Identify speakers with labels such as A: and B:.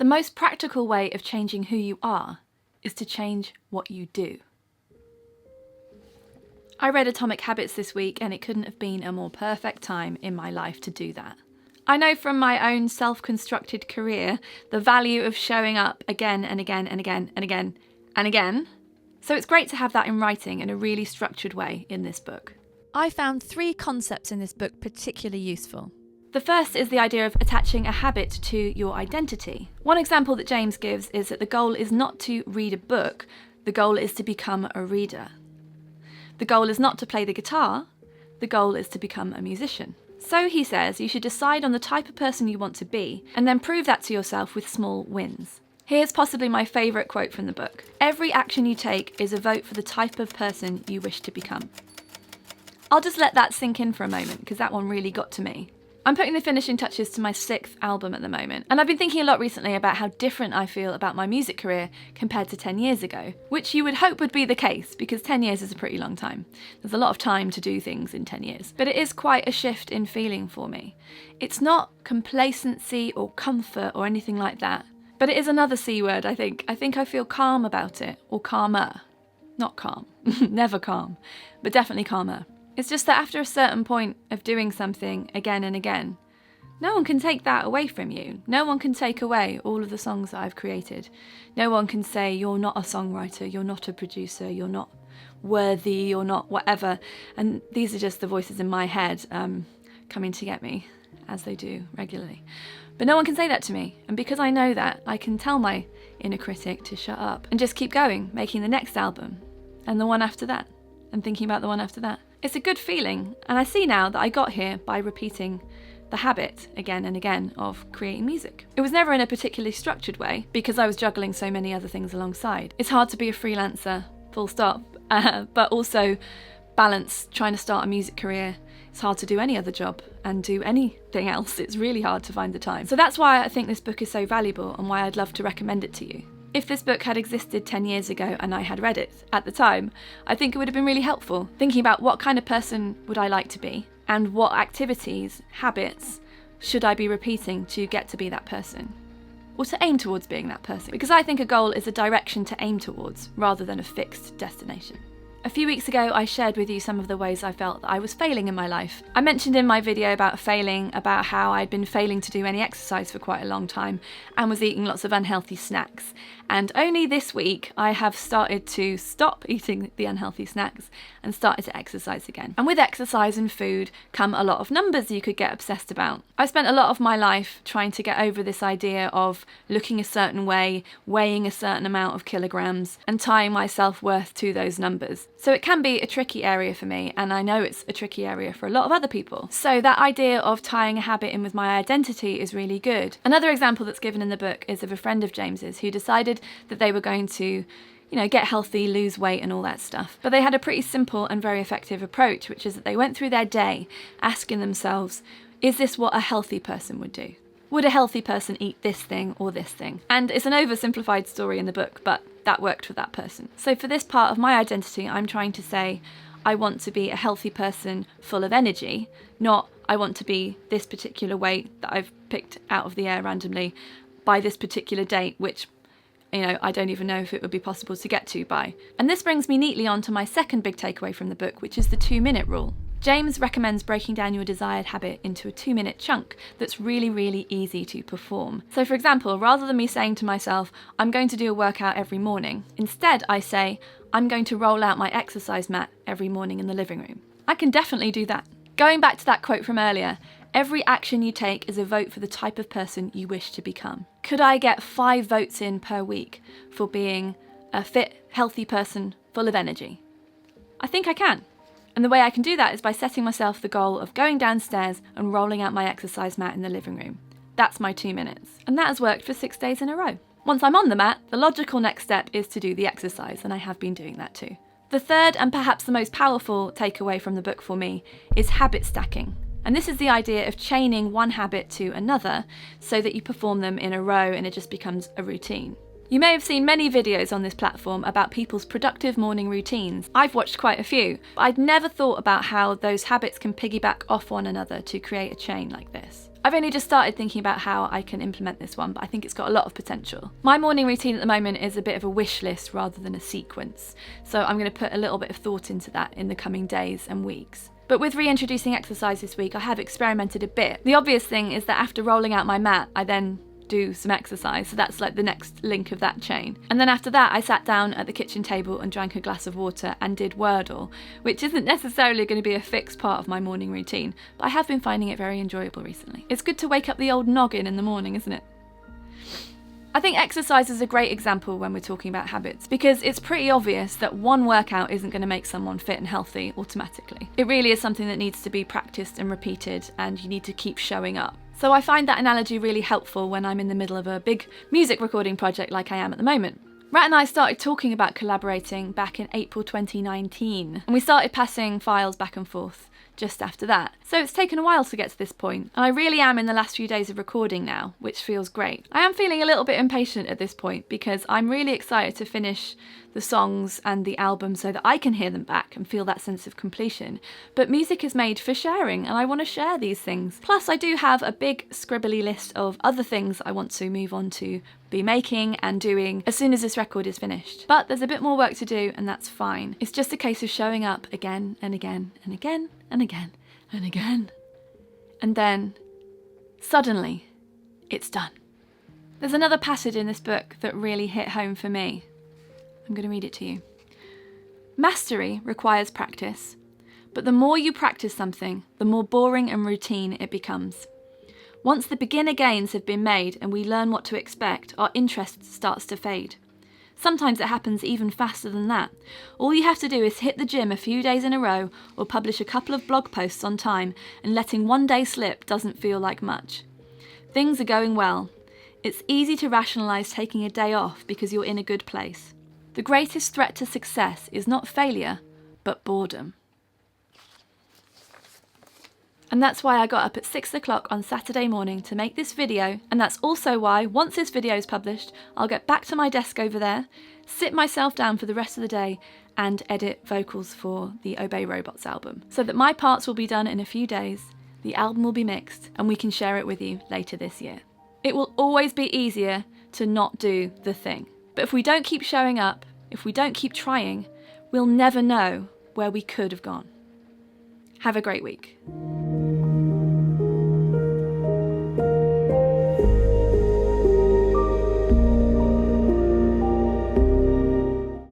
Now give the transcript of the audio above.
A: The most practical way of changing who you are is to change what you do. I read Atomic Habits this week, and it couldn't have been a more perfect time in my life to do that. I know from my own self-constructed career the value of showing up again and again and again and again and again. So it's great to have that in writing in a really structured way in this book. I found 3 concepts in this book particularly useful. The first is the idea of attaching a habit to your identity. One example that James gives is that the goal is not to read a book, the goal is to become a reader. The goal is not to play the guitar, the goal is to become a musician. So he says you should decide on the type of person you want to be and then prove that to yourself with small wins. Here's possibly my favourite quote from the book. Every action you take is a vote for the type of person you wish to become. I'll just let that sink in for a moment because that one really got to me. I'm putting the finishing touches to my 6th album at the moment, and I've been thinking a lot recently about how different I feel about my music career compared to 10 years ago, which you would hope would be the case because 10 years is a pretty long time. There's a lot of time to do things in 10 years, but it is quite a shift in feeling for me. It's not complacency or comfort or anything like that, but it is another C word, I think. I think I feel calm about it, or calmer. Not calm, never calm, but definitely calmer. It's just that after a certain point of doing something again and again, no one can take that away from you. No one can take away all of the songs that I've created. No one can say you're not a songwriter, you're not a producer, you're not worthy, you're not whatever. And these are just the voices in my head coming to get me, as they do regularly. But no one can say that to me. And because I know that, I can tell my inner critic to shut up and just keep going, making the next album and the one after that and thinking about the one after that. It's a good feeling, and I see now that I got here by repeating the habit again and again of creating music. It was never in a particularly structured way because I was juggling so many other things alongside. It's hard to be a freelancer, full stop, but also balance trying to start a music career. It's hard to do any other job and do anything else. It's really hard to find the time. So that's why I think this book is so valuable and why I'd love to recommend it to you. If this book had existed 10 years ago and I had read it at the time, I think it would have been really helpful, thinking about what kind of person would I like to be and what activities, habits, should I be repeating to get to be that person, or to aim towards being that person. Because I think a goal is a direction to aim towards rather than a fixed destination. A few weeks ago, I shared with you some of the ways I felt that I was failing in my life. I mentioned in my video about failing, about how I'd been failing to do any exercise for quite a long time and was eating lots of unhealthy snacks. And only this week, I have started to stop eating the unhealthy snacks and started to exercise again. And with exercise and food come a lot of numbers you could get obsessed about. I spent a lot of my life trying to get over this idea of looking a certain way, weighing a certain amount of kilograms, and tying my self-worth to those numbers. So it can be a tricky area for me, and I know it's a tricky area for a lot of other people. So that idea of tying a habit in with my identity is really good. Another example that's given in the book is of a friend of James's who decided that they were going to, get healthy, lose weight and all that stuff. But they had a pretty simple and very effective approach, which is that they went through their day asking themselves, is this what a healthy person would do? Would a healthy person eat this thing or this thing? And it's an oversimplified story in the book, but that worked for that person. So for this part of my identity, I'm trying to say, I want to be a healthy person full of energy, not I want to be this particular weight that I've picked out of the air randomly by this particular date, which I don't even know if it would be possible to get to by. And this brings me neatly on to my second big takeaway from the book, which is the 2-minute rule. James recommends breaking down your desired habit into a 2-minute chunk that's really, really easy to perform. So for example, rather than me saying to myself, I'm going to do a workout every morning, instead I say, I'm going to roll out my exercise mat every morning in the living room. I can definitely do that. Going back to that quote from earlier, every action you take is a vote for the type of person you wish to become. Could I get 5 votes in per week for being a fit, healthy person full of energy? I think I can. And the way I can do that is by setting myself the goal of going downstairs and rolling out my exercise mat in the living room. That's my 2 minutes. And that has worked for 6 days in a row. Once I'm on the mat, the logical next step is to do the exercise, and I have been doing that too. The third and perhaps the most powerful takeaway from the book for me is habit stacking. And this is the idea of chaining one habit to another so that you perform them in a row and it just becomes a routine. You may have seen many videos on this platform about people's productive morning routines. I've watched quite a few, but I'd never thought about how those habits can piggyback off one another to create a chain like this. I've only just started thinking about how I can implement this one, but I think it's got a lot of potential. My morning routine at the moment is a bit of a wish list rather than a sequence, so I'm going to put a little bit of thought into that in the coming days and weeks. But with reintroducing exercise this week, I have experimented a bit. The obvious thing is that after rolling out my mat, I then do some exercise, so that's like the next link of that chain. And then after that, I sat down at the kitchen table and drank a glass of water and did Wordle, which isn't necessarily going to be a fixed part of my morning routine, but I have been finding it very enjoyable recently. It's good to wake up the old noggin in the morning, isn't it? I think exercise is a great example when we're talking about habits, because it's pretty obvious that one workout isn't going to make someone fit and healthy automatically. It really is something that needs to be practiced and repeated, and you need to keep showing up. So I find that analogy really helpful when I'm in the middle of a big music recording project like I am at the moment. Rat and I started talking about collaborating back in April 2019, and we started passing files back and forth just after that. So it's taken a while to get to this point, and I really am in the last few days of recording now, which feels great. I am feeling a little bit impatient at this point because I'm really excited to finish the songs and the album so that I can hear them back and feel that sense of completion. But music is made for sharing, and I want to share these things. Plus I do have a big scribbly list of other things I want to move on to be making and doing as soon as this record is finished. But there's a bit more work to do, and that's fine. It's just a case of showing up again and again and again and again and again. And then, suddenly, it's done. There's another passage in this book that really hit home for me. I'm going to read it to you. Mastery requires practice, but the more you practice something, the more boring and routine it becomes. Once the beginner gains have been made and we learn what to expect, our interest starts to fade. Sometimes it happens even faster than that. All you have to do is hit the gym a few days in a row or publish a couple of blog posts on time, and letting one day slip doesn't feel like much. Things are going well. It's easy to rationalise taking a day off because you're in a good place. The greatest threat to success is not failure, but boredom. And that's why I got up at 6 o'clock on Saturday morning to make this video, and that's also why, once this video is published, I'll get back to my desk over there, sit myself down for the rest of the day, and edit vocals for the Obey Robots album, so that my parts will be done in a few days, the album will be mixed, and we can share it with you later this year. It will always be easier to not do the thing. But if we don't keep showing up, if we don't keep trying, we'll never know where we could have gone. Have a great week.